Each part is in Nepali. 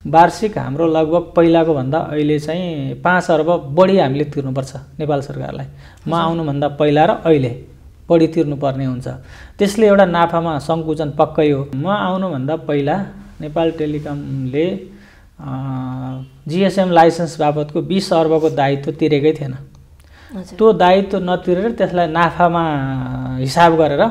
वार्षिक हाम्रो लगभग पहिलाको भन्दा अहिले चाहिँ 5 अर्ब बढी हामीले तिर्नुपर्छ नेपाल सरकारलाई। म आउनुभन्दा पहिला र अहिले बढी तिर्नुपर्ने हुन्छ। त्यसले एउटा नाफामा सङ्कुचन पक्कै हो। म आउनुभन्दा पहिला नेपाल टेलिकमले जिएसएम लाइसेन्स बाबतको 20 अर्बको दायित्व तिरेकै थिएन। त्यो दायित्व नतिरेर त्यसलाई नाफामा हिसाब गरेर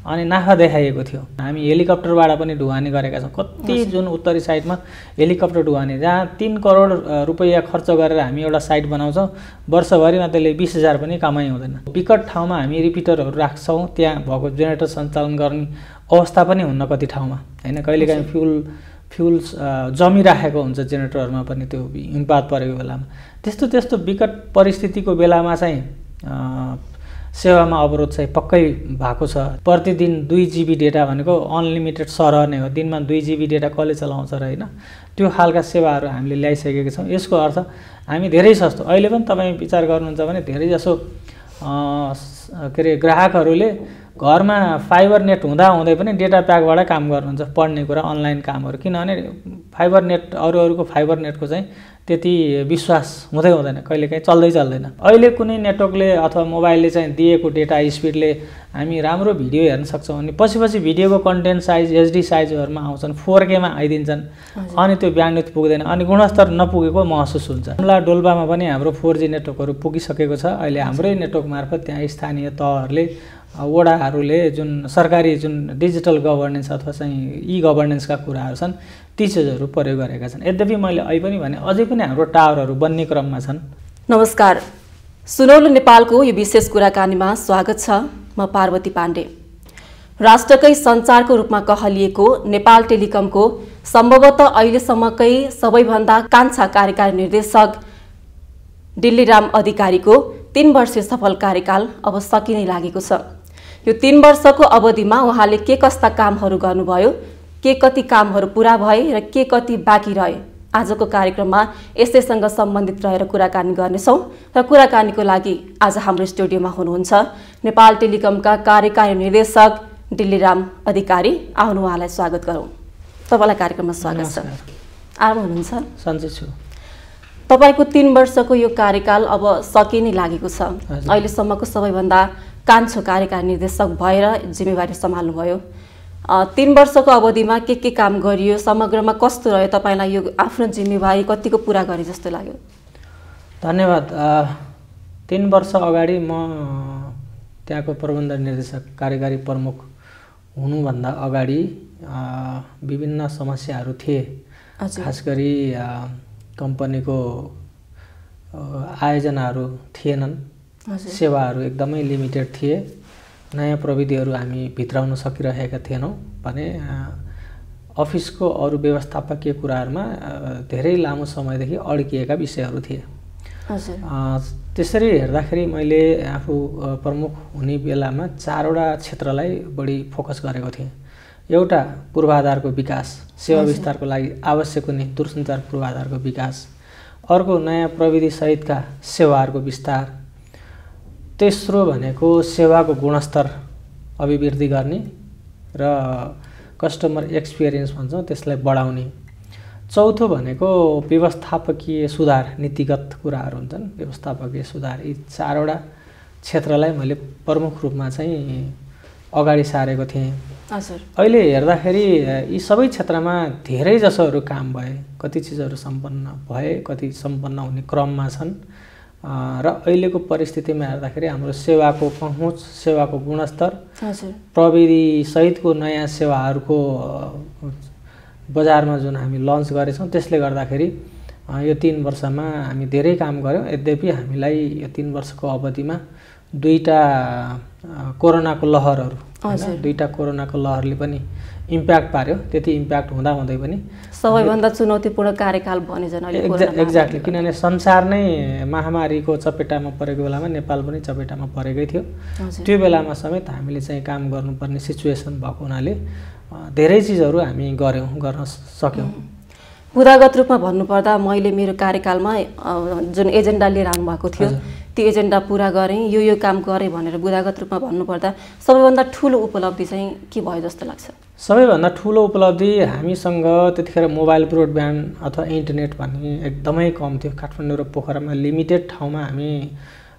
अनि नाफा देखाइएको थियो। हामी हेलिकप्टरबाट पनि ढुवानी गरेका छौँ। कति जुन उत्तरी साइडमा हेलिकप्टर ढुवानी, जहाँ 3 करोड रुपैयाँ खर्च गरेर हामी एउटा साइट बनाउँछौँ, वर्षभरिमा त्यसले 20,000 पनि कमाइ हुँदैन। विकट ठाउँमा हामी रिपिटरहरू राख्छौँ, त्यहाँ भएको जेनेरेटर सञ्चालन गर्ने अवस्था पनि हुन्न कति ठाउँमा होइन। कहिलेकाहीँ फ्युल जमिराखेको हुन्छ जेनेरेटरहरूमा पनि त्यो हिमपात परेको बेलामा। त्यस्तो विकट परिस्थितिको बेलामा चाहिँ सेवामा अवरोध चाहिँ पक्कै भएको छ। प्रतिदिन 2 GB डेटा भनेको अनलिमिटेड सरहने हो। दिनमा 2 GB डेटा कसले चलाउँछ र होइन। त्यो खालका सेवाहरू हामीले ल्याइसकेका छौँ। यसको अर्थ हामी धेरै सस्तो, अहिले पनि तपाईँ विचार गर्नुहुन्छ भने धेरैजसो के अरे ग्राहकहरूले घरमा फाइबर नेट हुँदै पनि डेटा प्याकबाट काम गर्नुहुन्छ, पढ्ने कुरा अनलाइन कामहरू। किनभने फाइबर नेट अरूको फाइबर नेटको चाहिँ त्यति विश्वास हुँदैन, कहिलेकाहीँ चल्दैन। अहिले कुनै नेटवर्कले अथवा मोबाइलले चाहिँ दिएको डेटा स्पिडले हामी राम्रो भिडियो हेर्न सक्छौँ भने पछि भिडियोको कन्टेन्ट साइज HD साइजहरूमा आउँछन्, 4K मा आइदिन्छन्, अनि त्यो ब्यान्डविड्थ पुग्दैन, अनि गुणस्तर नपुगेको महसुस हुन्छ। डोल्पामा पनि हाम्रो 4G नेटवर्कहरू पुगिसकेको छ। अहिले हाम्रै नेटवर्क मार्फत त्यहाँ स्थानीय तहहरूले वडाहरूले जुन सरकारी जुन डिजिटल गभर्नेन्स अथवा चाहिँ गभर्नेन्सका कुराहरू छन् ती चिजहरू प्रयोग गरेका छन्। यद्यपि मैले अहिले पनि भने अझै पनि हाम्रो टावरहरू बन्ने क्रममा छन्। नमस्कार, सुनौलो नेपालको यो विशेष कुराकानीमा स्वागत छ। म पार्वती पाण्डे। राष्ट्रकै सञ्चारको रूपमा कहलिएको नेपाल टेलिकमको सम्भवतः अहिलेसम्मकै सबैभन्दा कान्छा कार्यकारी निर्देशक डिल्लीराम अधिकारीको 3 वर्षीय सफल कार्यकाल अब सकिनै लागेको छ। यो 3 वर्षको अवधिमा उहाँले के कस्ता कामहरू गर्नुभयो, के कति कामहरू पूरा भए र के कति बाँकी रहे, आजको कार्यक्रममा यसैसँग सम्बन्धित रहेर कुराकानी गर्नेछौँ। र कुराकानीको लागि आज हाम्रो स्टुडियोमा हुनुहुन्छ नेपाल टेलिकमका कार्यकारी निर्देशक डिल्लीराम अधिकारी। आउनु उहाँलाई स्वागत गरौँ। तपाईँलाई कार्यक्रममा स्वागत छ। आराम हुनुहुन्छ? सन्चै छु। तपाईँको 3 वर्षको यो कार्यकाल अब सकिनै लागेको छ। अहिलेसम्मको सबैभन्दा कान्छो कार्यकारी निर्देशक भएर जिम्मेवारी सम्हाल्नुभयो। 3 वर्षको अवधिमा के काम गरियो, समग्रमा कस्तो रह्यो, तपाईँलाई यो आफ्नो जिम्मेवारी कतिको पुरा गरे जस्तो लाग्यो? धन्यवाद। 3 वर्ष अगाडि म त्यहाँको प्रबन्ध निर्देशक कार्यकारी प्रमुख हुनुभन्दा अगाडि विभिन्न समस्याहरू थिए। खास गरी कम्पनीको आयोजनाहरू थिएनन्, सेवाहरू एकदमै लिमिटेड थिए, नयाँ प्रविधिहरू हामी भित्राउन सकिरहेका थिएनौँ भने अफिसको अरू व्यवस्थापकीय कुराहरूमा धेरै लामो समयदेखि अड्किएका विषयहरू थिए। त्यसरी हेर्दाखेरि मैले आफू प्रमुख हुने बेलामा 4वटा क्षेत्रलाई बढी फोकस गरेको थिएँ। एउटा पूर्वाधारको विकास, सेवा विस्तारको लागि आवश्यक हुने दूरसञ्चार पूर्वाधारको विकास। अर्को नयाँ प्रविधि सहितका सेवाहरूको विस्तार। तेस्रो भनेको सेवाको गुणस्तर अभिवृद्धि गर्ने र कस्टमर एक्सपिरियन्स भन्छौँ त्यसलाई बढाउने। चौथो भनेको व्यवस्थापकीय सुधार, नीतिगत कुराहरू हुन्छन्, व्यवस्थापकीय सुधार। यी 4वटा क्षेत्रलाई मैले प्रमुख रूपमा चाहिँ अगाडि सारेको थिएँ। अहिले हेर्दाखेरि यी सबै क्षेत्रमा धेरै जसोहरू काम भए, कति चिजहरू सम्पन्न भए, कति सम्पन्न हुने क्रममा छन्। र अहिलेको परिस्थितिमा हेर्दाखेरि हाम्रो सेवाको पहुँच, सेवाको गुणस्तर, प्रविधि सहितको नयाँ सेवाहरूको बजारमा जुन हामी लन्च गरेछौँ त्यसले गर्दाखेरि यो 3 वर्षमा हामी धेरै काम गऱ्यौँ। यद्यपि हामीलाई यो 3 वर्षको अवधिमा 2टा कोरोनाको लहरहरू, 2टा कोरोनाको लहरले पनि इम्प्याक्ट पार्यो। त्यति इम्प्याक्ट हुँदै पनि सबैभन्दा चुनौतीपूर्ण कार्यकाल बने जन एक्ज्याक्टली। किनभने संसार नै महामारीको चपेटामा परेको बेलामा नेपाल पनि चपेटामा परेकै थियो। त्यो बेलामा समेत हामीले चाहिँ काम गर्नुपर्ने सिचुएसन भएको हुनाले धेरै चिजहरू हामी गर्न सक्यौँ। पुरागत रूपमा भन्नुपर्दा मैले मेरो कार्यकालमा जुन एजेन्डा लिएर आउनुभएको थियो त्यो एजेन्डा पुरा गरेँ, यो काम गरेँ भनेर बुदागत रूपमा भन्नुपर्दा सबैभन्दा ठुलो उपलब्धि चाहिँ के भयो जस्तो लाग्छ? सबैभन्दा ठुलो उपलब्धि हामीसँग त्यतिखेर मोबाइल ब्रोडब्यान्ड अथवा इन्टरनेट भन्ने एकदमै कम थियो। काठमाडौँ र पोखरामा लिमिटेड ठाउँमा हामी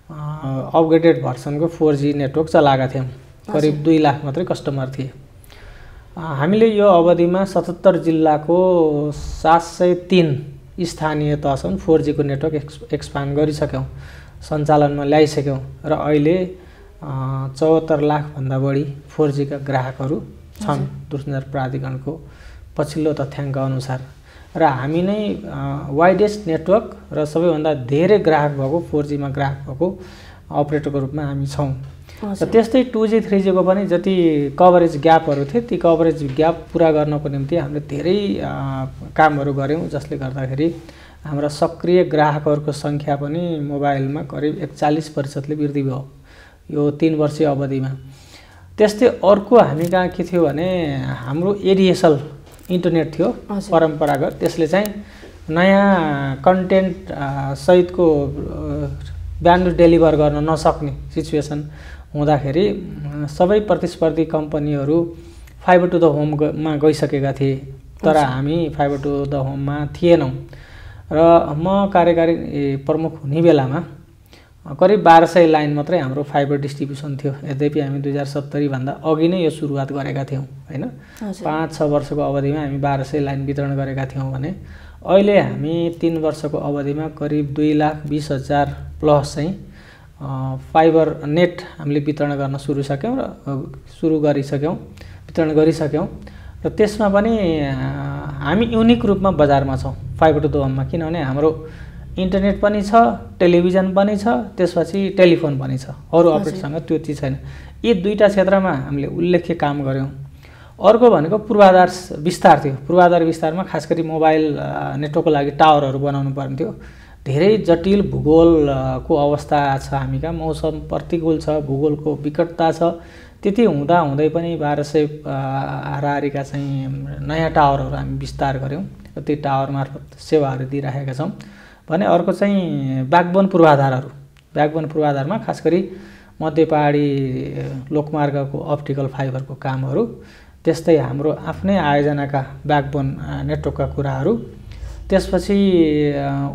अपग्रेडेड भर्सनको 4G नेटवर्क चलाएका थियौँ। करिब 2 लाख मात्रै कस्टमर थिए। हामीले यो अवधिमा 77 जिल्लाको 703 स्थानीय तहसम्म 4G को नेटवर्क एक्सपान्ड गरिसक्यौँ, सञ्चालनमा ल्याइसक्यौँ र अहिले 74 लाखभन्दा बढी 4G का ग्राहकहरू छन् दूरसञ्चार प्राधिकरणको पछिल्लो तथ्याङ्क अनुसार। र हामी नै वाइडेस्ट नेटवर्क र सबैभन्दा धेरै ग्राहक भएको 4G मा ग्राहक भएको अपरेटरको रूपमा हामी छौँ। र त्यस्तै 2G 3G को पनि जति कभरेज ग्यापहरू थिए ती कभरेज ग्याप पुरा गर्नको निम्ति हामीले धेरै कामहरू गऱ्यौँ, जसले गर्दाखेरि हाम्रा सक्रिय ग्राहकहरूको सङ्ख्या पनि मोबाइलमा करिब 41% वृद्धि भयो यो 3 वर्षीय अवधिमा। त्यस्तै अर्को हामी कहाँ के थियो भने हाम्रो एडिएसएल इन्टरनेट थियो परम्परागत, त्यसले चाहिँ नयाँ कन्टेन्ट सहितको ब्यान्डविड्थ डेलिभर गर्न नसक्ने सिचुएसन हुँदाखेरि सबै प्रतिस्पर्धी कम्पनीहरू फाइबर टु द होममा गइसकेका थिए, तर हामी फाइबर टु द होममा थिएनौँ। र म कार्यकारी प्रमुख हुने बेलामा करिब 1200 लाइन मात्रै हाम्रो फाइबर डिस्ट्रिब्युसन थियो। यद्यपि हामी 2070 भन्दा अघि नै यो सुरुवात गरेका थियौँ हैन। 5-6 वर्षको अवधिमा हामी 1200 लाइन वितरण गरेका थियौँ भने अहिले हामी 3 वर्षको अवधिमा करिब 2,20,000 प्लस चाहिँ फाइबर नेट हामीले वितरण गर्न वितरण गरिसक्यौँ। र त्यसमा पनि हामी युनिक रूपमा बजारमा छौँ फाइबर टु द होममा, किनभने हाम्रो इन्टरनेट पनि छ, टेलिभिजन पनि छ, त्यसपछि टेलिफोन पनि छ। अरू अपरेटरसँग त्यो चिज छैन। यी दुईटा क्षेत्रमा हामीले उल्लेख्य काम गऱ्यौँ। अर्को भनेको पूर्वाधार विस्तार थियो। पूर्वाधार विस्तारमा खास गरी मोबाइल नेटवर्कको लागि टावरहरू बनाउनु पर्ने थियो। धेरै जटिल भूगोलको अवस्था छ, हामी कहाँ मौसम प्रतिकूल छ, भूगोलको विकटता छ। त्यति हुँदै पनि 1200 हाराहारीका चाहिँ नयाँ टावरहरू हामी विस्तार गऱ्यौँ र ती टावर मार्फत सेवाहरू दिइरहेका छौँ भने। अर्को चाहिँ ब्याकबोन पूर्वाधारमा खास गरी मध्य पहाडी लोकमार्गको अप्टिकल फाइबरको कामहरू, त्यस्तै हाम्रो आफ्नै आयोजनाका ब्याकबोन नेटवर्कका कुराहरू, त्यसपछि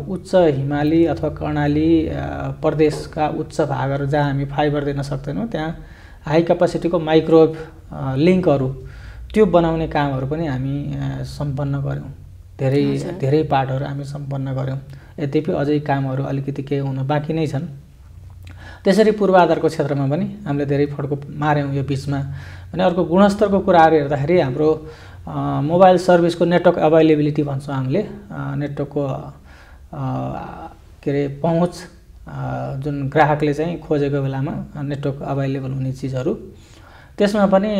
उच्च हिमाली अथवा कर्णाली प्रदेशका उच्च भागहरू जहाँ हामी फाइबर दिन सक्दैनौँ त्यहाँ हाई क्यापासिटीको माइक्रोवेभ लिङ्कहरू त्यो बनाउने कामहरू पनि हामी सम्पन्न गऱ्यौँ। धेरै पार्टहरू हामी सम्पन्न गऱ्यौँ। यद्यपि अझै कामहरू अलिकति केही हुन बाँकी नै छन्। त्यसरी पूर्वाधारको क्षेत्रमा पनि हामीले धेरै फड्को मार्यौँ यो बिचमा भने। अर्को गुणस्तरको कुराहरू हेर्दाखेरि हाम्रो मोबाइल सर्भिसको नेटवर्क अभाइलेबिलिटी भन्छौँ हामीले, नेटवर्कको के अरे पहुँच जुन ग्राहकले चाहिँ खोजेको बेलामा नेटवर्क अभाइलेबल हुने चिजहरू, त्यसमा पनि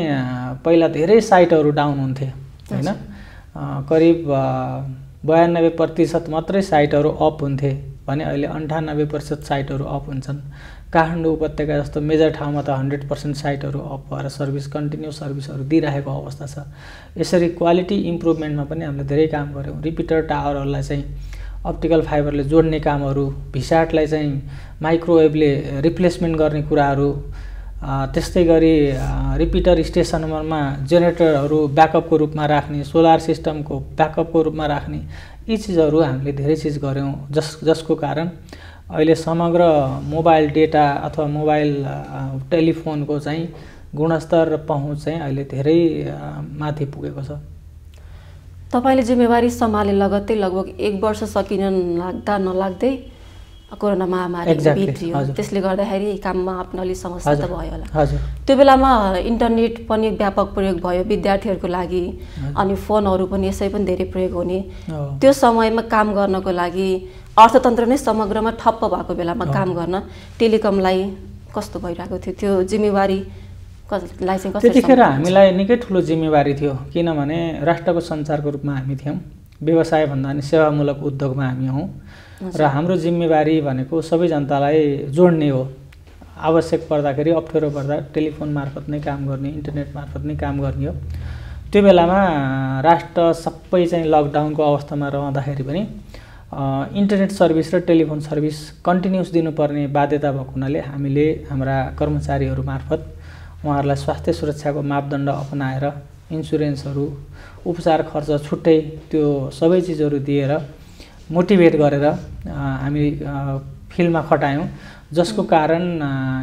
पहिला धेरै साइटहरू डाउन हुन्थे हैन। करिब 92% मात्रै साइटहरू अप हुन्थे भने अहिले 98% साइटहरू अप हुन्छन्। काठमाडौँ उपत्यका जस्तो मेजर ठाउँमा त 100% साइटहरू अप भएर कन्टिन्यू सर्भिसहरू दिइरहेको अवस्था छ। यसरी क्वालिटी इम्प्रुभमेन्टमा पनि हामीले धेरै काम गऱ्यौँ। रिपिटर टावरहरूलाई चाहिँ अप्टिकल फाइबरले जोड्ने कामहरू, भिस्याटलाई चाहिँ माइक्रोवेभले रिप्लेसमेन्ट गर्ने कुराहरू, त्यस्तै गरी रिपिटर स्टेसनमा जेनेरेटरहरू ब्याकअपको रूपमा राख्ने, सोलर सिस्टमको ब्याकअपको रूपमा राख्ने, यी चिजहरू हामीले धेरै चिज गऱ्यौँ। जसको कारण अहिले समग्र मोबाइल डेटा अथवा मोबाइल टेलिफोनको चाहिँ गुणस्तर र पहुँच चाहिँ अहिले धेरै माथि पुगेको छ। तपाईँले जिम्मेवारी सम्हाले लगत्तै लगभग 1 वर्ष सकिन नलाग्दै कोरोना महामारी भित्रियो। त्यसले गर्दाखेरि काममा आफ्नो अलि समस्या त भयो होला। त्यो बेलामा इन्टरनेट पनि व्यापक प्रयोग भयो विद्यार्थीहरूको लागि, अनि फोनहरू पनि यसै पनि धेरै प्रयोग हुने। त्यो समयमा काम गर्नको लागि अर्थतन्त्र नै समग्रमा ठप्प भएको बेलामा काम गर्न टेलिकमलाई कस्तो भइरहेको थियो? त्यो जिम्मेवारी त्यतिखेर हामीलाई निकै ठुलो जिम्मेवारी थियो, किनभने राष्ट्रको सञ्चारको रूपमा हामी थियौँ। व्यवसाय भन्दा पनि सेवामूलक उद्योगमा हामी हौँ र हाम्रो जिम्मेवारी भनेको सबै जनतालाई जोड्ने हो। आवश्यक पर्दाखेरि, अप्ठ्यारो पर्दा टेलिफोन मार्फत नै काम गर्ने, इन्टरनेट मार्फत नै काम गर्ने हो। त्यो बेलामा राष्ट्र सबै चाहिँ लकडाउनको अवस्थामा रहँदाखेरि पनि इन्टरनेट सर्भिस र टेलिफोन सर्भिस कन्टिन्युस दिनुपर्ने बाध्यता भएको हुनाले हामीले हाम्रा कर्मचारीहरू मार्फत उहाँहरूलाई स्वास्थ्य सुरक्षाको मापदण्ड अपनाएर इन्सुरेन्सहरू उपचार खर्च छुट्टै त्यो सबै चिजहरू दिएर मोटिभेट गरेर हामी फिल्डमा खटायौँ, जसको कारण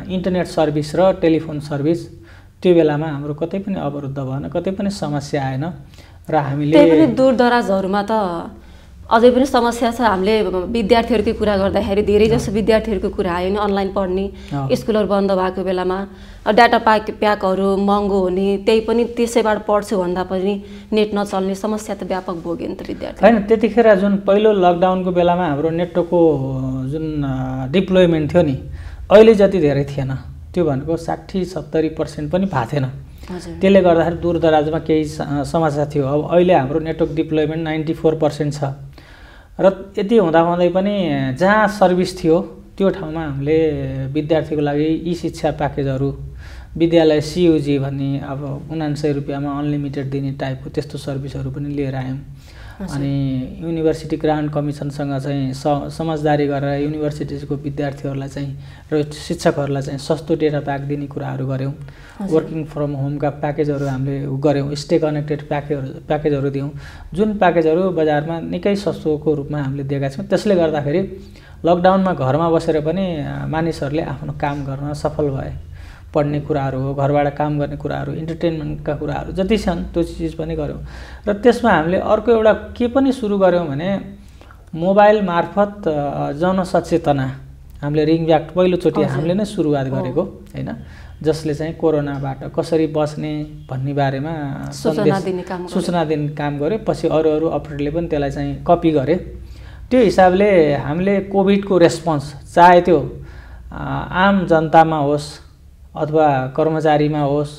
इन्टरनेट सर्भिस र टेलिफोन सर्भिस त्यो बेलामा हाम्रो कतै पनि अवरुद्ध भएन, कतै पनि समस्या आएन र हामीले त्यही पनि दूरदराजहरूमा त अझै पनि समस्या छ। हामीले विद्यार्थीहरूकै कुरा गर्दाखेरि धेरै जसो विद्यार्थीहरूको कुरा आयो नि, अनलाइन पढ्ने, स्कुलहरू बन्द भएको बेलामा डाटा प्याकहरू महँगो हुने, त्यही पनि त्यसैबाट पढ्छु भन्दा पनि नेट नचल्ने समस्या त व्यापक भोग्यो नि त विद्यार्थी। होइन, त्यतिखेर जुन पहिलो लकडाउनको बेलामा हाम्रो नेटवर्कको जुन डिप्लोयमेन्ट थियो नि, अहिले जति धेरै थिएन, त्यो भनेको 60-70% पनि भएको थिएन। त्यसले गर्दाखेरि दूरदराजमा केही समस्या थियो। अब अहिले हाम्रो नेटवर्क डिप्लोयमेन्ट 94% छ र यति हुँदाहुँदै पनि जहाँ सर्भिस थियो त्यो ठाउँमा हामीले विद्यार्थीको लागि ई शिक्षा प्याकेजहरू, विद्यालय CUG भन्ने अब 99 रुपियाँमा अनलिमिटेड दिने टाइपको त्यस्तो सर्भिसहरू पनि लिएर आयौँ। अनि युनिभर्सिटी ग्रान्ट कमिसनसँग चाहिँ समझदारी गरेर युनिभर्सिटीको विद्यार्थीहरूलाई चाहिँ र शिक्षकहरूलाई चाहिँ सस्तो डेटा प्याक दिने कुराहरू गऱ्यौँ। वर्किङ फ्रम होमका प्याकेजहरू हामीले गऱ्यौँ, स्टे कनेक्टेड प्याकेजहरू दियौँ, जुन प्याकेजहरू बजारमा निकै सस्तोको रूपमा हामीले दिएका छौँ। त्यसले गर्दाखेरि लकडाउनमा घरमा बसेर पनि मानिसहरूले आफ्नो काम गर्न सफल भए। पढ्ने कुराहरू हो, घरबाट काम गर्ने कुराहरू, इन्टरटेनमेन्टका कुराहरू जति छन् त्यो चिज पनि गऱ्यौँ। र त्यसमा हामीले अर्को एउटा के पनि सुरु गऱ्यौँ भने मोबाइल मार्फत जनसचेतना हामीले रिङब्याक पहिलोचोटि हामीले नै सुरुवात गरेको होइन, जसले चाहिँ कोरोनाबाट कसरी बस्ने भन्ने बारेमा सूचना दिने काम गर्यो। पछि अरू अपरेटरले पनि त्यसलाई चाहिँ कपी गरे। त्यो हिसाबले हामीले कोभिडको रेस्पोन्स चाहे त्यो आम जनतामा होस् अथवा कर्मचारीमा होस्,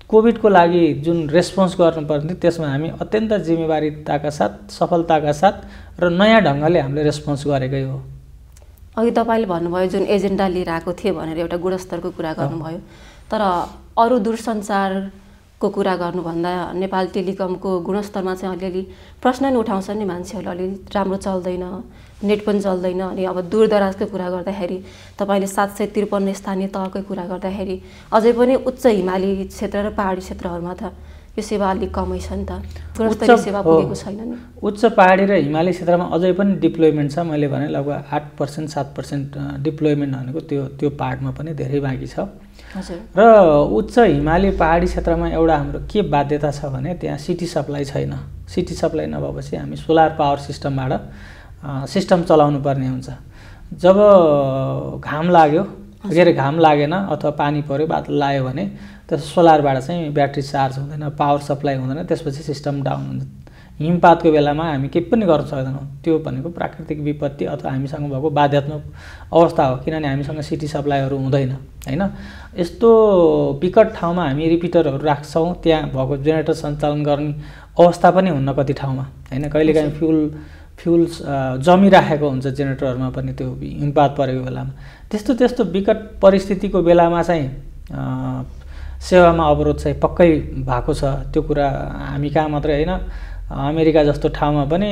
कोभिडको लागि जुन रेस्पोन्स गर्नुपर्ने त्यसमा हामी अत्यन्त जिम्मेवारीताका साथ, सफलताका साथ र नयाँ ढङ्गले हामीले रेस्पोन्स गरेकै हो। अघि तपाईँले भन्नुभयो जुन एजेन्डा लिएर आएको थियो भनेर एउटा गुणस्तरको कुरा गर्नुभयो, तर अरू दूरसञ्चारको कुरा गर्नुभन्दा नेपाल टेलिकमको गुणस्तरमा चाहिँ अलिअलि प्रश्न नै उठाउँछन् नि मान्छेहरूले, अलिअलि राम्रो चल्दैन, नेट पनि चल्दैन। अनि अब दूरदराजको कुरा गर्दाखेरि तपाईँले 753 स्थानीय तहकै कुरा गर्दाखेरि अझै पनि उच्च हिमाली क्षेत्र र पहाडी क्षेत्रहरूमा त यो सेवा अलिक कमै छ नि त, गुणस्तरीय सेवा पुगेको छैन नि। उच्च पहाडी र हिमाली क्षेत्रमा अझै पनि डिप्लोयमेन्ट छ। मैले भने लगभग 8%-7% डिप्लोयमेन्ट भनेको त्यो पार्टमा पनि धेरै बाँकी छ। र उच्च हिमाली पहाडी क्षेत्रमा एउटा हाम्रो के बाध्यता छ भने त्यहाँ सिटी सप्लाई छैन। सिटी सप्लाई नभएपछि हामी सोलर पावर सिस्टमबाट सिस्टम चलाउनु पर्ने हुन्छ। जब घाम लाग्यो, के अरे घाम लागेन अथवा पानी पर्यो, बादल लाग्यो भने त्यो सोलरबाट चाहिँ ब्याट्री चार्ज हुँदैन, पावर सप्लाई हुँदैन, त्यसपछि सिस्टम डाउन हुन्छ। हिमपातको बेलामा हामी केही पनि गर्न सक्दैनौँ। त्यो भनेको प्राकृतिक विपत्ति अथवा हामीसँग भएको बाध्यात्मक अवस्था हो, किनभने हामीसँग सिटी सप्लाईहरू हुँदैन होइन। यस्तो विकट ठाउँमा हामी रिपिटरहरू राख्छौँ, त्यहाँ भएको जेनेरेटर सञ्चालन गर्ने अवस्था पनि हुन्न कति ठाउँमा होइन। कहिलेकाहीँ फ्युल जमिराखेको हुन्छ जेनेरेटरमा पनि त्यो हिमपात परेको बेलामा। त्यस्तो विकट परिस्थितिको बेलामा चाहिँ सेवामा अवरोध चाहिँ पक्कै भएको छ। त्यो कुरा हामी कहाँ मात्रै होइन, अमेरिका जस्तो ठाउँमा पनि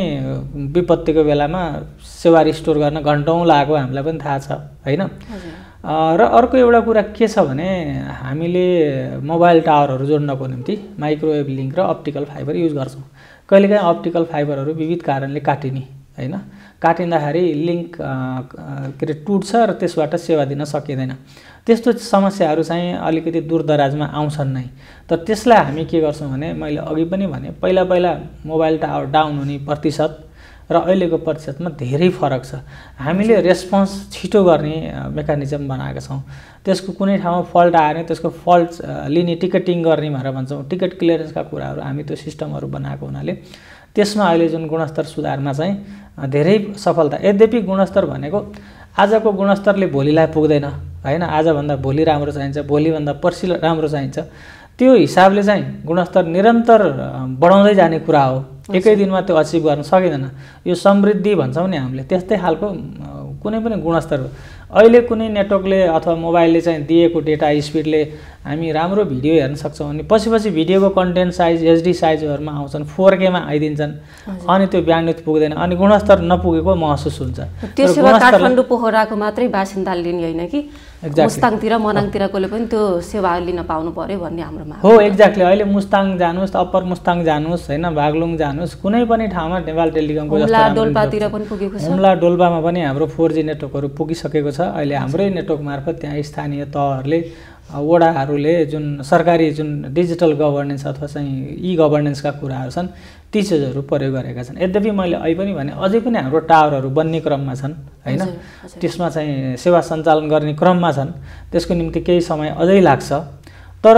विपत्तिको बेलामा सेवा रिस्टोर गर्न घन्टौँ लागेको हामीलाई पनि थाहा छ होइन। र अर्को एउटा कुरा के छ भने हामीले मोबाइल टावरहरू जोड्नको निम्ति माइक्रोवेभ लिङ्क र अप्टिकल फाइबर युज गर्छौँ। कहिलेकाहीँ अप्टिकल फाइबरहरू विविध कारणले काटिने होइन, काटिँदाखेरि लिङ्क के अरे टुट्छ र त्यसबाट सेवा दिन सकिँदैन। त्यस्तो समस्याहरू चाहिँ अलिकति दूरदराजमा आउँछन् नै। तर त्यसलाई हामी के गर्छौँ भने मैले अघि पनि भने पहिला मोबाइल टावर डाउन हुने प्रतिशत र अहिलेको प्रतिशतमा धेरै फरक छ। हामीले रेस्पोन्स छिटो गर्ने मेकानिजम बनाएका छौँ। त्यसको कुनै ठाउँमा फल्ट आयो भने त्यसको फल्ट लिने टिकटिङ गर्ने भनेर भन्छौँ, टिकट क्लियरेन्सका कुराहरू हामी त्यो सिस्टमहरू बनाएको हुनाले त्यसमा अहिले जुन गुणस्तर सुधारमा चाहिँ धेरै सफलता। यद्यपि गुणस्तर भनेको आजको गुणस्तरले भोलिलाई पुग्दैन होइन, आजभन्दा भोलि राम्रो चाहिन्छ, भोलिभन्दा पर्सि राम्रो चाहिन्छ। त्यो हिसाबले चाहिँ गुणस्तर निरन्तर बढाउँदै जाने कुरा हो, एकै दिनमा त्यो अचिभ गर्न सकिँदैन। यो समृद्धि भन्छौँ नि हामीले, त्यस्तै खालको कुनै पनि गुणस्तर अहिले कुनै नेटवर्कले अथवा मोबाइलले चाहिँ दिएको डेटा स्पिडले हामी राम्रो भिडियो हेर्न सक्छौँ अनि पछि भिडियोको कन्टेन्ट साइज एचडी साइजहरूमा आउँछन् 4K मा आइदिन्छन् अनि त्यो ब्यान्डविड्थ पुग्दैन अनि गुणस्तर नपुगेको महसुस हुन्छ। त्यो सेवा काठमाडौँ पोखराको मात्रै बासिन्दाले लिने होइन कि मुस्ताङतिर मनाङतिरकोले पनि त्यो सेवा लिन पाउनु पर्यो भन्ने हाम्रो माग हो। एक्ज्याक्टली अहिले मुस्ताङ जानुहोस् अप्पर मुस्ताङ जानुहोस् होइन बागलुङ जानुहोस् कुनै पनि ठाउँमा नेपाल टेलिकमको जस्तो डोल्पातिर पनि पुगेको छ। हुम्ला डोल्पामा पनि हाम्रो 4G नेटवर्कहरू पुगिसकेको छ। अहिले हाम्रै नेटवर्क मार्फत त्यहाँ स्थानीय तहहरूले वडाहरूले जुन सरकारी जुन डिजिटल गभर्नेन्स अथवा चाहिँ ई गभर्नेन्सका कुराहरू छन् ती चिजहरू प्रयोग गरेका छन्। यद्यपि मैले अहिले पनि भने अझै पनि हाम्रो टावरहरू बन्ने क्रममा छन् होइन, त्यसमा चाहिँ सेवा सञ्चालन गर्ने क्रममा छन्, त्यसको निम्ति केही समय अझै लाग्छ। तर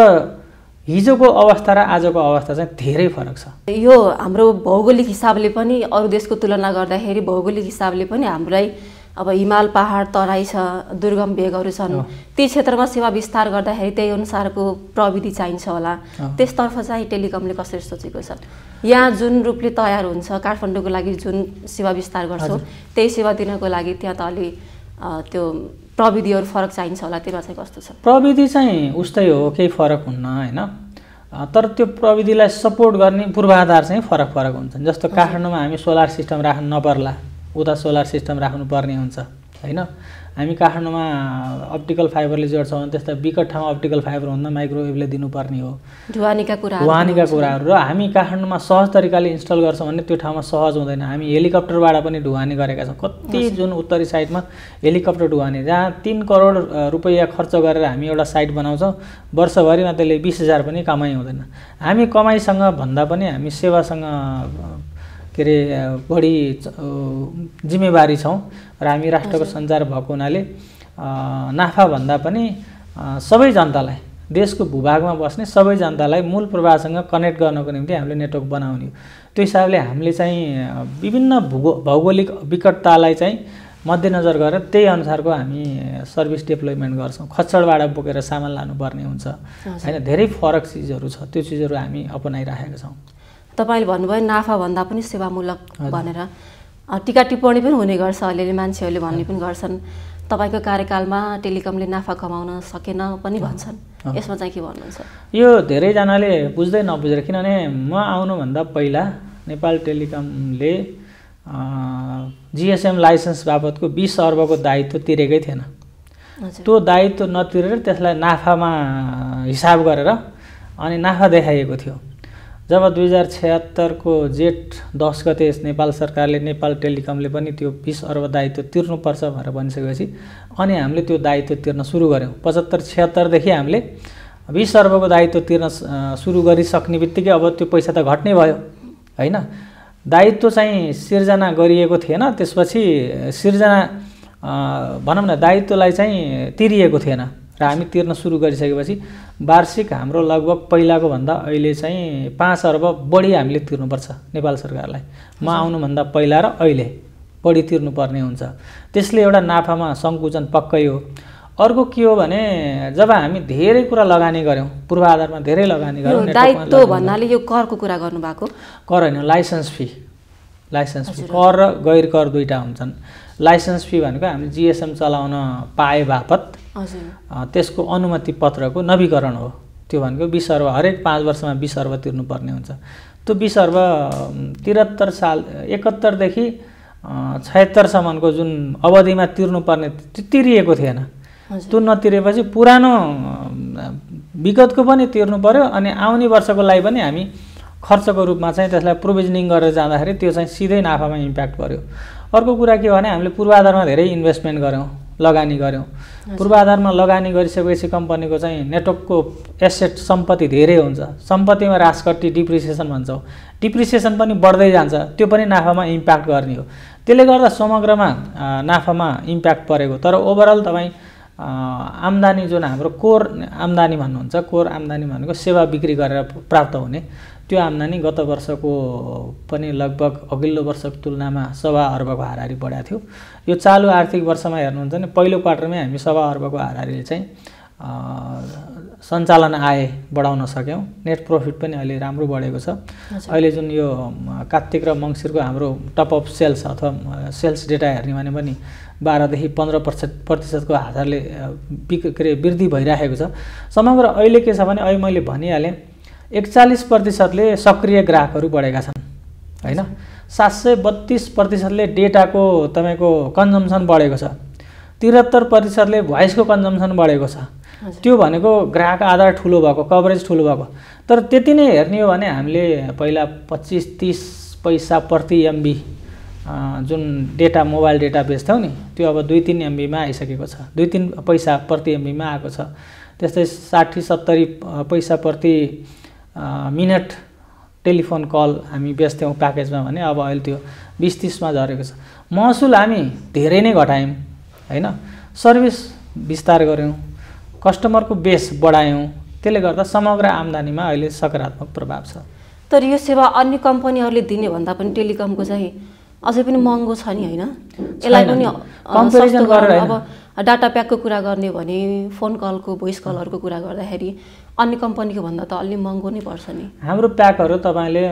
हिजोको अवस्था र आजको अवस्था चाहिँ धेरै फरक छ। यो हाम्रो भौगोलिक हिसाबले पनि अरू देशको तुलना गर्दाखेरि भौगोलिक हिसाबले पनि हामीलाई अब हिमाल पहाड तराई छ, दुर्गम भेगहरू छन्, ती क्षेत्रमा सेवा विस्तार गर्दाखेरि त्यही अनुसारको प्रविधि चाहिन्छ होला। त्यसतर्फ चाहिँ टेलिकमले कसरी सोचेको छ? यहाँ जुन रूपले तयार हुन्छ काठमाडौँको लागि जुन सेवा विस्तार गर्छौँ त्यही सेवा दिनको लागि त्यहाँ त अलि त्यो प्रविधिहरू फरक चाहिन्छ होला, त्यसमा चाहिँ कस्तो छ? प्रविधि चाहिँ उस्तै हो, केही फरक हुन्न होइन, तर त्यो प्रविधिलाई सपोर्ट गर्ने पूर्वाधार चाहिँ फरक हुन्छन्। जस्तो काठमाडौँमा हामी सोलर सिस्टम राख्नु नपर्ला, उता सोलर सिस्टम राख्नुपर्ने हुन्छ होइन। हामी काठमाडौँमा अप्टिकल फाइबरले जोड्छौँ भने त्यस्ता विकट ठाउँमा अप्टिकल फाइबर भन्दा माइक्रोवेभले दिनुपर्ने हो, ढुवानीका कुराहरू। र हामी काठमाडौँमा सहज तरिकाले इन्स्टल गर्छौँ भने त्यो ठाउँमा सहज हुँदैन। हामी हेलिकप्टरबाट पनि ढुवानी गरेका छौँ कति, जुन उत्तरी साइडमा हेलिकप्टर ढुवानी, जहाँ 3 करोड रुपैयाँ खर्च गरेर हामी एउटा साइट बनाउँछौँ, वर्षभरिमा त्यसले 20,000 पनि कमाइ हुँदैन। हामी कमाइसँग भन्दा पनि हामी सेवासँग के अरे बढी जिम्मेवारी छौँ र हामी राष्ट्रको सञ्चार भएको हुनाले नाफा भन्दा पनि सबै जनतालाई, देशको भूभागमा बस्ने सबै जनतालाई मूल प्रवाहसँग कनेक्ट गर्नको निम्ति हामीले नेटवर्क बनाउने हो। त्यो हिसाबले हामीले चाहिँ विभिन्न भौगोलिक विकटतालाई चाहिँ मध्यनजर गरेर त्यही अनुसारको हामी सर्भिस डेभलपमेन्ट गर्छौँ। खच्चडबाट बोकेर सामान लानुपर्ने हुन्छ होइन, धेरै फरक चिजहरू छ, त्यो चिजहरू हामी अपनाइराखेका छौँ। तपाईँले भन्नुभयो नाफा भन्दा पनि सेवामूलक भनेर, टिका टिप्पणी पनि हुने गर्छ, अलिअलि मान्छेहरूले भन्ने पनि गर्छन् तपाईँको कार्यकालमा टेलिकमले नाफा कमाउन सकेन पनि भन्छन्, यसमा चाहिँ के भन्नुहुन्छ? यो धेरैजनाले बुझ्दै नबुझेर, किनभने म आउनुभन्दा पहिला नेपाल टेलिकमले जिएसएम लाइसेन्स बाबतको 20 अर्बको दायित्व तिरेकै थिएन। त्यो दायित्व नतिरेर त्यसलाई नाफामा हिसाब गरेर अनि नाफा देखाइएको थियो। जब 2076 को जेठ 10 गते नेपाल सरकारले नेपाल टेलिकमले पनि त्यो 20 अर्ब दायित्व तिर्नुपर्छ भनेर भनिसकेपछि अनि हामीले त्यो दायित्व तिर्न सुरु गऱ्यौँ। 75-76 देखि हामीले 20 अर्बको दायित्व तिर्न सुरु गरिसक्ने बित्तिकै अब त्यो पैसा त घट्ने भयो होइन। दायित्व चाहिँ सिर्जना गरिएको थिएन, त्यसपछि सिर्जना भनौँ न दायित्वलाई चाहिँ तिरिएको थिएन र हामी तिर्न सुरु गरिसकेपछि वार्षिक हाम्रो लगभग पहिलाको भन्दा अहिले चाहिँ 5 अर्ब बढी हामीले तिर्नुपर्छ नेपाल सरकारलाई। म आउनुभन्दा पहिला र अहिले बढी तिर्नुपर्ने हुन्छ, त्यसले एउटा नाफामा सङ्कुचन पक्कै हो। अर्को के हो भने जब हामी धेरै कुरा लगानी गऱ्यौँ, पूर्वाधारमा धेरै लगानी गऱ्यौँ, दायित्व भन्नाले यो करको कुरा गर्नुभएको? कर होइन, लाइसेन्स फी। कर र गैर कर दुईटा हुन्छन्। लाइसेन्स फी भनेको हामीले जिएसएम चलाउन पाए बापत त्यसको अनुमति पत्रको नवीकरण हो। त्यो भनेको 20 अर्ब, हरेक 5 वर्षमा 20 अर्ब तिर्नुपर्ने हुन्छ। त्यो 20 अर्ब 73 साल 71 देखि 76 सम्मको जुन अवधिमा तिर्नुपर्ने तिरिएको थिएन। त्यो नतिरेपछि पुरानो विगतको पनि तिर्नु पर्यो अनि आउने वर्षको लागि पनि हामी खर्चको रूपमा चाहिँ त्यसलाई प्रोभिजनिङ गरेर जाँदाखेरि त्यो चाहिँ सिधै नाफामा इम्प्याक्ट पर्यो। अर्को कुरा के हो भने हामीले पूर्वाधारमा धेरै इन्भेस्टमेन्ट गऱ्यौँ, लगानी गऱ्यौँ। पूर्वाधारमा लगानी गरिसकेपछि कम्पनीको चाहिँ नेटवर्कको एसेट सम्पत्ति धेरै हुन्छ। सम्पत्तिमा रासकट्टी डिप्रिसिएसन भन्छौँ, डिप्रिसिएसन पनि बढ्दै जान्छ, त्यो पनि नाफामा इम्प्याक्ट गर्ने हो। त्यसले गर्दा समग्रमा नाफामा इम्प्याक्ट परेको। तर ओभरअल तपाईँ आम्दानी जुन हाम्रो कोर आम्दानी भन्नुहुन्छ, कोर आम्दानी भनेको सेवा बिक्री गरेर प्राप्त हुने, त्यो आम्दानी गत वर्षको पनि लगभग अघिल्लो वर्षको तुलनामा 1.25 अर्बको हाराहारी बढाएको थियो। यो चालु आर्थिक वर्षमा हेर्नुहुन्छ भने पहिलो क्वार्टरमै हामी 1.25 अर्बको हाराहारीले चाहिँ सञ्चालन आय बढाउन सक्यौँ। नेट प्रफिट पनि अहिले राम्रो बढेको छ। अहिले जुन यो कार्तिक र मङ्सिरको हाम्रो टप अफ सेल्स अथवा सेल्स डेटा हेर्ने भने पनि 12 देखि 15% हारले वृद्धि भइरहेको छ। समग्र अहिले के छ भने अहिले मैले भनिहालेँ 41%ले सक्रिय ग्राहकहरू बढेका छन् हैन। 732%ले डेटाको तपाईको कन्जम्सन बढेको छ। 73%ले भोइसको कन्जम्सन बढेको छ। त्यो भनेको ग्राहक आधार ठुलो भएको, कभरेज ठुलो भएको। तर त्यति नै हेर्ने हो भने हामीले पहिला 25-30 पैसा प्रति एमबी जुन डेटा मोबाइल डेटा बेच्थ्यौँ नि, त्यो अब 2-3 एमबीमा आइसकेको छ। 2-3 पैसा प्रति एमबीमा आएको छ। त्यस्तै 60-70 पैसा प्रति मिनट टेलिफोन कल हामी बेच्थ्यौँ प्याकेजमा भने अब अहिले त्यो 20-30 मा झरेको छ। महसुल हामी धेरै नै घटायौँ हैन। सर्भिस विस्तार गर्यौँ, कस्टमरको बेस बढायौँ। त्यसले गर्दा समग्र आम्दानीमा अहिले सकारात्मक प्रभाव छ। तर यो सेवा अन्य कम्पनीहरूले दिने भन्दा पनि टेलिकमको चाहिँ अझै पनि महँगो छ नि हैन। यसलाई पनि कम्पेरिजन गरेर अब डाटा प्याकको कुरा गर्ने भने फोन कलको भोइस कलहरुको कुरा गर्दाखेरि अन्य कम्पनीको भन्दा त अलि महँगो नै पर्छ नि। हाम्रो प्याकहरु तपाईले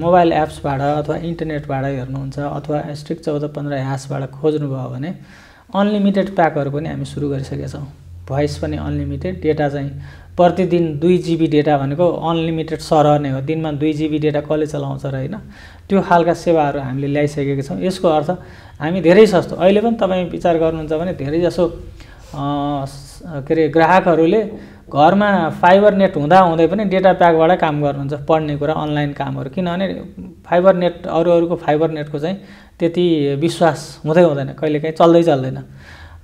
मोबाइल एप्सबाट अथवा इन्टरनेटबाट हेर्नुहुन्छ अथवा *1415# खोज्नुभयो भने अनलिमिटेड प्याकहरु पनि हामी सुरु गरिसकेका छौं। भोइस पनि अनलिमिटेड, डेटा चाहिँ प्रतिदिन 2 GB डेटा भनेको अनलिमिटेड सरह नै हो। दिनमा 2 GB डेटा कसले चलाउँछ र हैन। त्यो खालका सेवाहरू हामीले ल्याइसकेका छौं। यसको अर्थ हामी धेरै सस्तो, अहिले पनि तपाई विचार गर्नुहुन्छ भने धेरै जसो ग्राहकहरूले घरमा फाइबर नेट हुँदा हुँदै पनि डेटा प्याकबाट काम गर्नुहुन्छ, पढ्ने कुरा अनलाइन कामहरू। किनभने फाइबर नेट अरूको फाइबर नेटको चाहिँ त्यति विश्वास हुँदैन, कहिलेकाहीँ चल्दैन।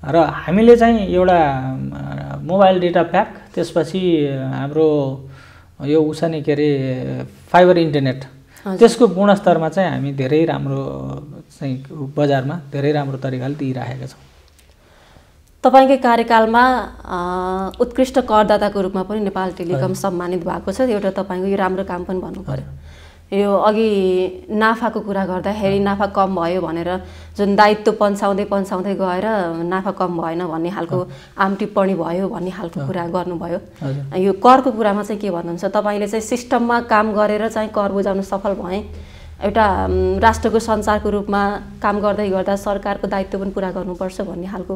र हामीले चाहिँ एउटा मोबाइल डेटा प्याक, त्यसपछि हाम्रो यो उसने फाइबर इन्टरनेट, त्यसको गुणस्तरमा चाहिँ हामी धेरै राम्रो चाहिँ बजारमा धेरै राम्रो तरिकाले दिइराखेका छौं। तपाईकै कार्यकालमा उत्कृष्ट करदाताको रूपमा पनि नेपाल टेलिकम सम्मानित भएको छ। एउटा तपाईको यो राम्रो काम पनि भन्नु पर्यो। यो अघि नाफाको कुरा गर्दाखेरि नाफा कम भयो भनेर जुन दायित्व पन्छाउँदै गएर नाफा कम भएन भन्ने खालको आम टिप्पणी भयो भन्ने खालको कुरा गर्नुभयो। यो करको कुरामा चाहिँ के भन्नुहुन्छ? तपाईले चाहिँ सिस्टममा काम गरेर चाहिँ कर बुझाउन सफल भए, एउटा राष्ट्रको सञ्चारको रूपमा काम गर्दै गर्दा सरकारको दायित्व पनि पूरा गर्नुपर्छ भन्ने खालको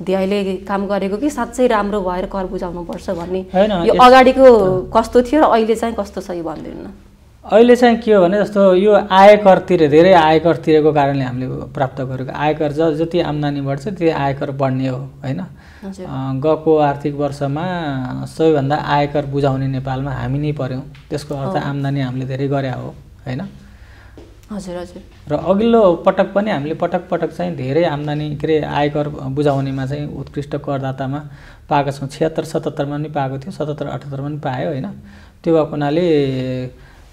ध्येयले काम गरेको कि साच्चै राम्रो भएर कर बुझाउनु पर्छ भन्ने यो अगाडिको कस्तो थियो र अहिले चाहिँ कस्तो छ यो भनिदिनु न। अहिले चाहिँ के हो भने जस्तो यो आयकर धेरै आयकर तिरेको कारणले हामीले प्राप्त गरेको आयकर जति आम्दानी बढ्छ त्यति आयकर बढ्ने हो हैन। गएको आर्थिक वर्षमा सबैभन्दा आयकर बुझाउने नेपालमा हामी नै पर्यौं। त्यसको अर्थ आम्दानी हामीले धेरै गरे हो हैन। हजुर। र अघिल्लो पटक पनि हामीले पटक चाहिँ धेरै आम्दानी आयकर बुझाउनेमा चाहिँ उत्कृष्ट करदातामा पाएका छौं। 76-77 मा पनि पाएको थियो, 77-78 मा पनि पायो हैन। त्यो भएको हुनाले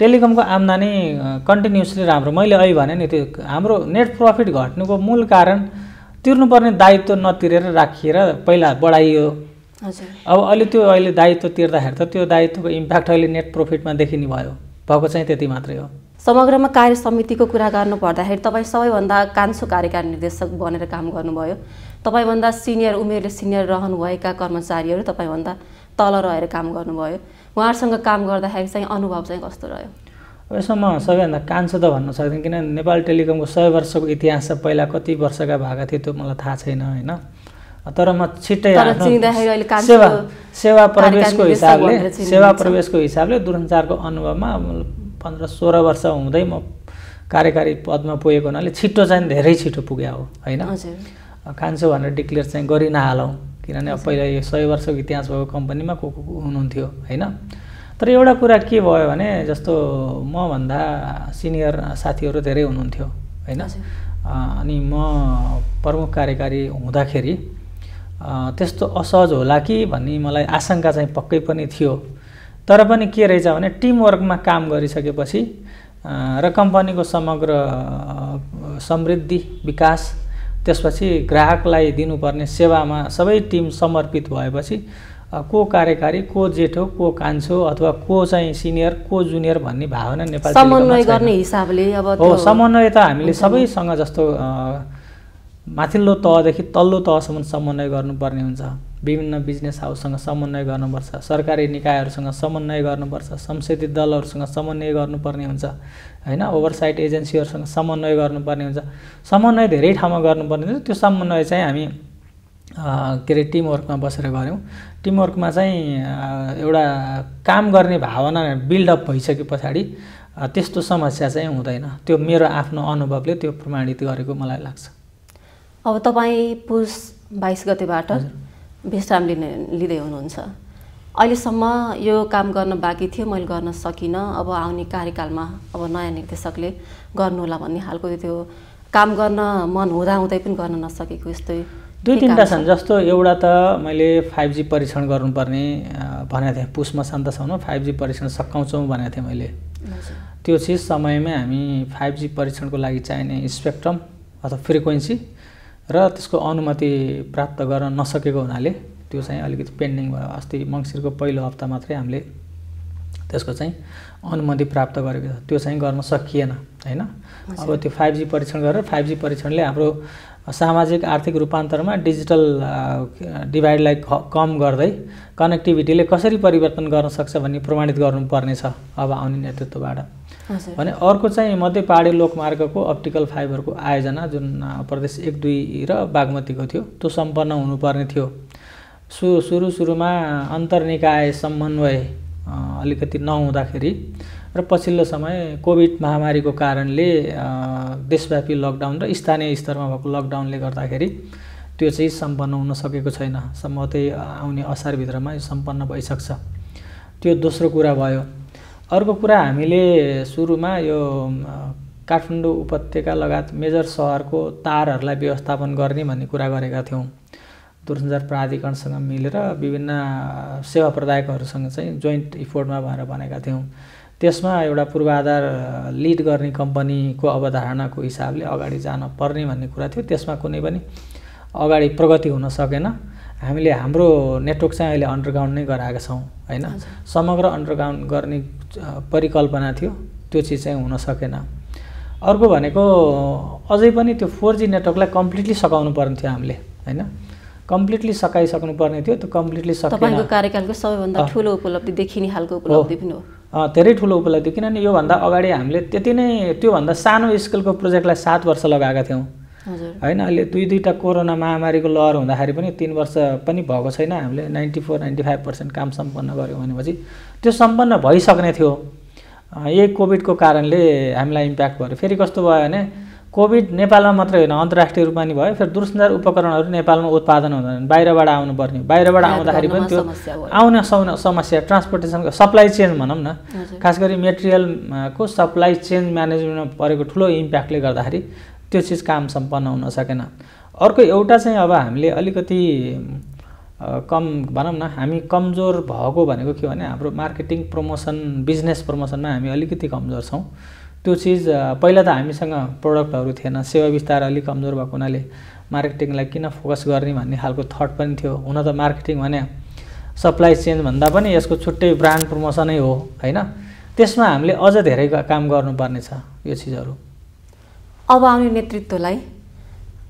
टेलिकमको आम्दानी कन्टिन्युअसली राम्रो। मैले अहिले भने नि त्यो हाम्रो नेट प्रफिट घट्नुको मूल कारण तिर्नुपर्ने दायित्व नतिरेर राखिएर पहिला बढाइयो। अब अहिले दायित्व तिर्दाखेरि त त्यो दायित्वको इम्प्याक्ट अहिले नेट प्रफिटमा देखिने भएको चाहिँ त्यति मात्रै हो। समग्रमा कार्य समितिको कुरा गर्नु पर्दाखेरि तपाई सबैभन्दा कान्छो कार्यकारी निर्देशक बनेर काम गर्नुभयो। तपाईभन्दा उमेरले सिनियर रहनुभएका कर्मचारीहरू तपाईभन्दा तल रहेर काम गर्नुभयो। उहाँहरुसँग काम गर्दाखेरि चाहिँ अनुभव चाहिँ कस्तो रह्यो? यसमा सबैभन्दा कान्छो त भन्न सक्दिनँ, किन नेपाल टेलिकमको 100 वर्षको इतिहास छ। पहिला कति वर्षका भएका थिए त्यो मलाई थाहा छैन हैन। तर म छिट्टै सेवा प्रवेशको हिसाबले दूरसञ्चारको अनुभवमा 15-16 वर्ष हुँदै म कार्यकारी पदमा पुगेको हुनाले छिट्टो चाहिँ धेरै छिटो पुग्या हो हैन। कान्छो भनेर डिक्लेयर चाहिँ गरि नहालौं, किनभने पहिला यो 100 वर्षको इतिहास भएको कम्पनीमा को हुनुहुन्थ्यो हैन। तर एउटा कुरा के भयो भने जस्तो म भन्दा सिनियर साथीहरू धेरै हुनुहुन्थ्यो हैन। अनि म प्रमुख कार्यकारी हुँदाखेरि त्यस्तो असहज होला कि भन्ने मलाई आशंका चाहिँ पक्कै पनि थियो। तर पनि के रहेछ भने टिम वर्कमा काम गरिसकेपछि र कम्पनीको समग्र समृद्धि विकास, त्यसपछि ग्राहकलाई दिनुपर्ने सेवामा सबै टिम समर्पित भएपछि को कार्यकारी, को जेठो, को कान्छो अथवा को चाहिँ सिनियर, को जुनियर भन्ने भावना नेपाल समन्वय गर्ने हिसाबले अब समन्वय त हामीले सबैसँग जस्तो माथिल्लो तहदेखि तल्लो तहसम्म समन्वय गर्नुपर्ने हुन्छ। विभिन्न बिजनेस हाउससँग समन्वय गर्नुपर्छ, सरकारी निकायहरूसँग समन्वय गर्नुपर्छ, संसदीय दलहरूसँग समन्वय गर्नुपर्ने हुन्छ हैन, ओभरसाइट एजेन्सीहरूसँग समन्वय गर्नुपर्ने हुन्छ। समन्वय धेरै ठाउँमा गर्नुपर्ने हुन्छ। त्यो समन्वय चाहिँ हामी के अरे टिमवर्कमा बसेर गऱ्यौँ। टिमवर्कमा चाहिँ एउटा काम गर्ने भावना बिल्डअप भइसके पछाडि त्यस्तो समस्या चाहिँ हुँदैन। त्यो मेरो आफ्नो अनुभवले त्यो प्रमाणित गरेको मलाई लाग्छ। अब तपाईँ पुस 22 गतेबाट विश्राम लिँदै हुनुहुन्छ। अहिलेसम्म यो काम गर्न बाँकी थियो, मैले गर्न सकिनँ, अब आउने कार्यकालमा अब नयाँ निर्देशकले गर्नुहोला भन्ने खालको त्यो काम गर्न मन हुँदाहुँदै पनि गर्न नसकेको यस्तै 2-3टा छन्। जस्तो एउटा त मैले 5G परीक्षण गर्नुपर्ने भनेको थिएँ, पुस मसान्तसम्म 5G परीक्षण सकाउँछौँ भनेको थिएँ मैले। त्यो चिज समयमै हामी 5G परीक्षणको लागि चाहिने स्पेक्ट्रम अथवा फ्रिक्वेन्सी र त्यसको अनुमति प्राप्त गर्न नसकेको हुनाले त्यो चाहिँ अलिकति पेन्डिङ भयो। अस्ति मङ्सिरको पहिलो हप्ता मात्रै हामीले त्यसको चाहिँ अनुमति प्राप्त गरेको छ। त्यो चाहिँ गर्न सकिएन हैन। अब त्यो 5G परीक्षण गरेर 5G परीक्षणले हाम्रो सामाजिक आर्थिक रूपान्तरमा डिजिटल डिभाइडलाई कम गर्दै कनेक्टिभिटीले कसरी परिवर्तन गर्न सक्छ भन्ने प्रमाणित गर्नुपर्ने छ अब आउने नेतृत्वबाट। भने अर्को चाहिँ मध्य पहाडी लोकमार्गको अप्टिकल फाइबरको आयोजना जुन प्रदेश 1, 2 र बागमतीको थियो त्यो सम्पन्न हुनुपर्ने थियो। सुरुमा अन्तर्निकाय समन्वय अलिकति नहुँदाखेरि र पछिल्लो समय कोभिड महामारीको कारणले देशव्यापी लकडाउन र स्थानीय स्तरमा भएको लकडाउनले गर्दाखेरि त्यो चाहिँ सम्पन्न हुन सकेको छैन। सम्भवतः आउने असारभित्रमा यो सम्पन्न भइसक्छ। त्यो दोस्रो कुरा भयो। अर्को कुरा हामीले सुरुमा यो काठमाडौँ उपत्यका लगायत मेजर सहरको तारहरूलाई व्यवस्थापन गर्ने भन्ने कुरा गरेका थियौँ। दूरसञ्चार प्राधिकरणसँग मिलेर विभिन्न सेवा प्रदायकहरूसँग चाहिँ जोइन्ट इफोर्टमा भएर भनेका थियौँ। त्यसमा एउटा पूर्वाधार लिड गर्ने कम्पनीको अवधारणाको हिसाबले अगाडि जान पर्ने भन्ने कुरा थियो। त्यसमा कुनै पनि अगाडि प्रगति हुन सकेन। हामीले हाम्रो नेटवर्क चाहिँ अहिले अन्डरग्राउन्ड नै गराएका छौँ हैन। समग्र अन्डरग्राउन्ड गर्ने परिकल्पना थियो, त्यो चिज चाहिँ हुन सकेन। अर्को भनेको अझै पनि त्यो 4G नेटवर्कलाई कम्प्लिटली सकाउनु पर्ने थियो हामीले हैन। कम्प्लिटली सकाइसक्नु पर्ने थियो। त्यो कम्प्लिटली सकेन। तपाईको कार्यकालको सबैभन्दा ठुलो उपलब्धि देखिने खालको उपलब्धि पनि हो। धेरै ठुलो उपलब्धि, किनभने योभन्दा अगाडि हामीले त्यति नै त्योभन्दा सानो स्केलको प्रोजेक्टलाई 7 वर्ष लगाएका थियौँ हैन। अहिले 2-2टा कोरोना महामारीको लहर हुँदाखेरि पनि 3 वर्ष पनि भएको छैन। हामीले 94-95% काम सम्पन्न गऱ्यौँ भनेपछि त्यो सम्पन्न भइसक्ने थियो। यही कोभिडको कारणले हामीलाई इम्प्याक्ट भयो। फेरि कस्तो भयो भने कोभिड नेपालमा मात्रै होइन अन्तर्राष्ट्रिय रूपमा नि भयो। फेरि दूरसञ्चार उपकरणहरू नेपालमा उत्पादन हुँदैन, बाहिरबाट आउनुपर्ने। बाहिरबाट आउँदाखेरि पनि त्यो आउने समस्या ट्रान्सपोर्टेसनको सप्लाई चेन भनौँ न, खास गरी मेटेरियलको सप्लाई चेन म्यानेजमेन्टमा परेको ठुलो इम्प्याक्टले गर्दाखेरि त्यो चिज काम सम्पन्न हुन सकेन। अर्को एउटा चाहिँ अब हामीले अलिकति कम भनौँ न, हामी कमजोर भएको भनेको के भने हाम्रो मार्केटिङ प्रमोसन बिजनेस प्रमोसनमा हामी अलिकति कमजोर छौँ। त्यो चिज पहिला त हामीसँग प्रोडक्टहरू थिएन, सेवा विस्तार अलिक कमजोर भएको हुनाले मार्केटिङलाई किन फोकस गर्ने भन्ने खालको थट पनि थियो। हुन त मार्केटिङ भने सप्लाई चेन भन्दा पनि यसको छुट्टै ब्रान्ड प्रमोसनै हो हैन। त्यसमा हामीले अझ धेरै काम गर्नुपर्ने छ यो चिजहरू। अब आउने नेतृत्वलाई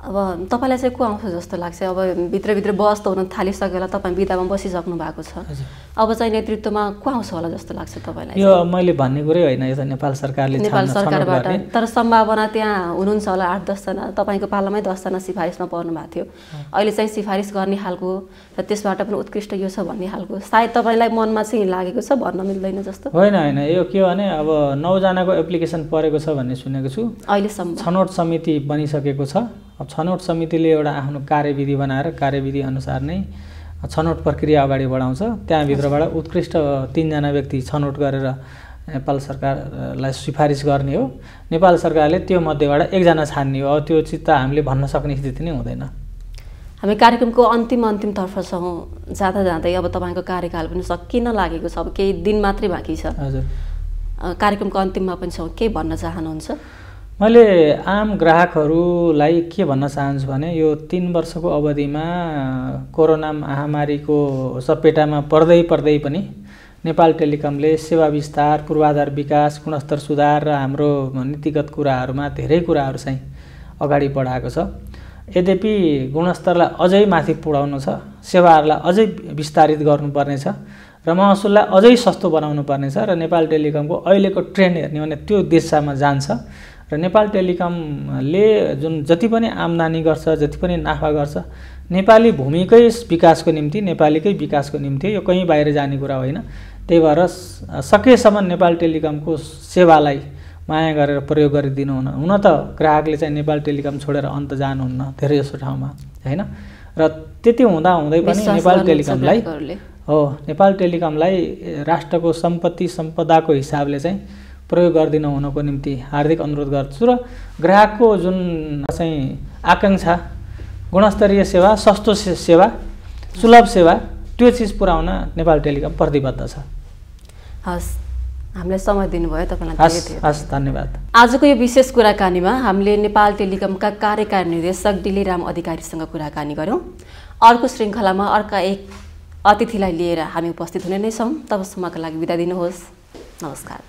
अब तपाईलाई चाहिँ को आउँछ जस्तो लाग्छ? अब भित्रभित्र बहस त हुन थालिसक्यो होला, तपाईँ बिदामा बसिसक्नु भएको छ, अब चाहिँ नेतृत्वमा को आउँछ होला जस्तो लाग्छ तपाईँलाई? यो मैले भन्ने कुरै होइन, यो त नेपाल सरकारले नेपाल सरकारबाट, तर सम्भावना त्यहाँ हुनुहुन्छ होला 8-10 जना। तपाईँको पालामै 10 जना सिफारिसमा पर्नु भएको थियो। अहिले चाहिँ सिफारिस गर्ने खालको र त्यसबाट पनि उत्कृष्ट यो छ भन्ने खालको सायद तपाईँलाई मनमा चाहिँ लागेको छ, भन्न मिल्दैन जस्तो? होइन होइन, यो के भने अब 9 जनाको एप्लिकेसन परेको छ भन्ने सुनेको छु। अहिलेसम्म छनौट समिति बनिसकेको छ। अब छनौट समितिले एउटा आफ्नो कार्यविधि बनाएर कार्यविधि अनुसार नै छनौट प्रक्रिया अगाडि बढाउँछ। त्यहाँभित्रबाट उत्कृष्ट 3 जना व्यक्ति छनौट गरेर नेपाल सरकारलाई सिफारिस गर्ने हो। नेपाल सरकारले त्यो मध्येबाट 1 जना छान्ने हो। अब त्यो चिज त हामीले भन्न सक्ने स्थिति नै हुँदैन। हामी कार्यक्रमको अन्तिमतर्फ छौँ जाँदा जाँदै। अब तपाईँको कार्यकाल पनि सकिन लागेको छ, अब केही दिन मात्रै बाँकी छ। हजुर, कार्यक्रमको अन्तिममा पनि छौँ, के भन्न चाहनुहुन्छ? मैले आम ग्राहकहरूलाई के भन्न चाहन्छु भने यो 3 वर्षको अवधिमा कोरोना महामारीको सपेटामा पर्दै पनि नेपाल टेलिकमले सेवा विस्तार, पूर्वाधार विकास, गुणस्तर सुधार र हाम्रो नीतिगत कुराहरूमा धेरै कुराहरू चाहिँ अगाडि बढाएको छ। यद्यपि गुणस्तरलाई अझै माथि पुर्याउनु छ, सेवाहरूलाई अझै विस्तारित गर्नुपर्ने छ र महसुललाई अझै सस्तो बनाउनु पर्ने छ र नेपाल टेलिकमको अहिलेको ट्रेन्ड हेर्ने भने त्यो दिशामा जान्छ र नेपाल टेलिकमले जुन जति पनि आम्दानी गर्छ, जति पनि नाफा गर्छ, नेपाली भूमिकै विकासको निम्ति, नेपालीकै विकासको निम्ति, यो कहीँ बाहिर जाने कुरा होइन। त्यही भएर सकेसम्म नेपाल टेलिकमको सेवालाई माया गरेर प्रयोग गरिदिनु हुन त ग्राहकले चाहिँ नेपाल टेलिकम छोडेर अन्त जानुहुन्न धेरै जसो ठाउँमा, होइन। र त्यति हुँदाहुँदै पनि नेपाल टेलिकमलाई राष्ट्रको सम्पत्ति सम्पदाको हिसाबले चाहिँ प्रयोग गरिदिनु हुनको निम्ति हार्दिक अनुरोध गर्छु र ग्राहकको जुन चाहिँ आकाङ्क्षा गुणस्तरीय सेवा, सस्तो सेवा, सुलभ सेवा, त्यो चिज पुर्याउन नेपाल टेलिकम प्रतिबद्ध छ। हस्, हामीलाई समय दिनुभयो, तपाईँलाई धेरै धेरै हस्, धन्यवाद। आजको यो विशेष कुराकानीमा हामीले नेपाल टेलिकमका कार्यकारी निर्देशक डिलिराम अधिकारीसँग कुराकानी गऱ्यौँ। अर्को श्रृङ्खलामा अर्का एक अतिथिलाई लिएर हामी उपस्थित हुने नै छौँ। तबसम्मका लागि बिदा दिनुहोस्। नमस्कार।